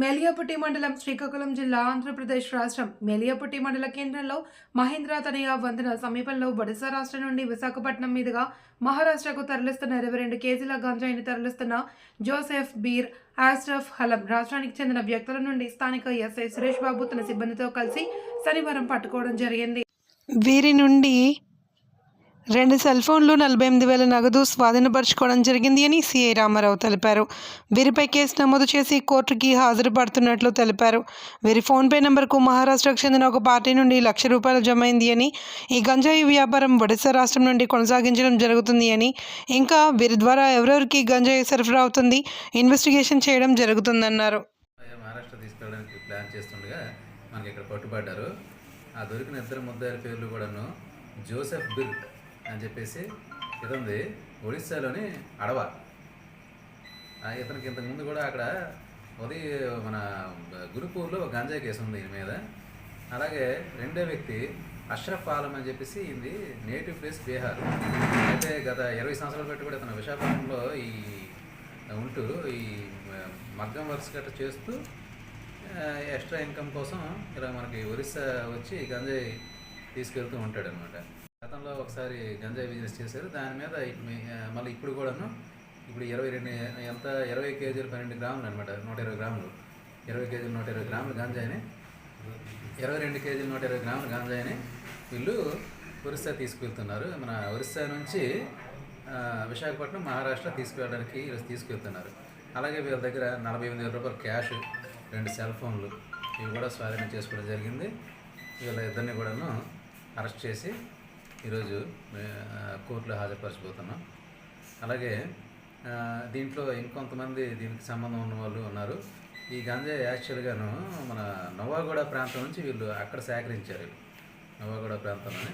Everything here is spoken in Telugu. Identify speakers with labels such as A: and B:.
A: మెలియాపుట్టి మండలం శ్రీకాకుళం జిల్లా ఆంధ్రప్రదేశ్ రాష్ట్రం మెలియాపుట్టి మండల కేంద్రంలో మహేంద్ర తనయ వంతెన సమీపంలో ఒడిశా రాష్ట్రం నుండి విశాఖపట్నం మీదుగా మహారాష్ట్రకు తరలిస్తున్న 22 కేజీల గంజాయిని తరలిస్తున్న జోసెఫ్ బీర్ ఆస్ట్రఫ్ హలం రాష్ట్రానికి చెందిన వ్యక్తుల నుండి స్థానిక ఎస్ఐ సురేష్ బాబు తన సిబ్బందితో కలిసి శనివారం పట్టుకోవడం జరిగింది. వీరి నుండి 2 సెల్ ఫోన్లు 48,000 నగదు స్వాధీనపరచుకోవడం జరిగింది అని సిఐ రామారావు తెలిపారు. వీరిపై కేసు నమోదు చేసి కోర్టుకి హాజరుపడుతున్నట్లు తెలిపారు. వీరి ఫోన్పే నెంబర్కు మహారాష్ట్రకు చెందిన ఒక పార్టీ నుండి ₹1,00,000 జమైంది అని, ఈ గంజాయి వ్యాపారం ఒడిశా రాష్ట్రం నుండి కొనసాగించడం జరుగుతుంది అని, ఇంకా వీరి ద్వారా ఎవరెవరికి గంజాయి సరఫరా అవుతుంది ఇన్వెస్టిగేషన్ చేయడం జరుగుతుందన్నారు.
B: మహారాష్ట్ర తీసుకెళ్ళడానికి ప్లాన్ చేస్తుండగా మనకి ఇక్కడ పట్టుబడ్డారు. ఆ దొరికిన ఇద్దరు ముద్దాయిల పేర్లు కూడాను జోసెఫ్ బిర్ అని చెప్పేసి ఇతంది ఒడిస్సాలోని అడవ. ఇతనికి ఇంతకుముందు కూడా అక్కడ మన గురుపూర్లో గంజాయి కేసు ఉంది దీని మీద. అలాగే రెండో వ్యక్తి అష్రఫ్ ఆలం అని చెప్పేసి ఇది నేటివ్ ప్లేస్ బీహార్. అయితే గత 20 సంవత్సరాలు పెట్టి కూడా ఇతను విశాఖపట్నంలో ఉంటూ ఈ మగ్గం వర్క్స్ గట్రా చేస్తూ ఎక్స్ట్రా ఇన్కమ్ కోసం ఇలా మనకి ఒరిస్సా వచ్చి గంజాయి తీసుకెళ్తూ ఉంటాడు అనమాట. గతంలో ఒకసారి గంజాయి బిజినెస్ చేశారు. దాని మీద మళ్ళీ ఇప్పుడు కూడాను ఇప్పుడు 20 కేజీలు 12 గ్రాములు అనమాట, 120 గ్రాములు, 20 కేజీలు 120 గ్రాములు గంజాయిని, 22 కేజీలు 120 గ్రాములు గంజాయిని వీళ్ళు ఒరిస్సా తీసుకెళ్తున్నారు. మన ఒరిస్సా నుంచి విశాఖపట్నం మహారాష్ట్ర తీసుకెళ్ళడానికి తీసుకెళ్తున్నారు. అలాగే వీళ్ళ దగ్గర ₹48,000 క్యాష్, 2 సెల్ ఫోన్లు ఇవి కూడా స్వాధీనం చేసుకోవడం జరిగింది. వీళ్ళ ఇద్దరిని కూడాను అరెస్ట్ చేసి ఈరోజు కోర్టులో హాజరుపరచబోతున్నాం. అలాగే దీంట్లో ఇంకొంతమంది దీనికి సంబంధం ఉన్న వాళ్ళు ఉన్నారు. ఈ గంజాయి యాక్చువల్గాను మన నవాగూడ ప్రాంతం నుంచి వీళ్ళు అక్కడ సేకరించారు. నవాగూడ ప్రాంతంలోని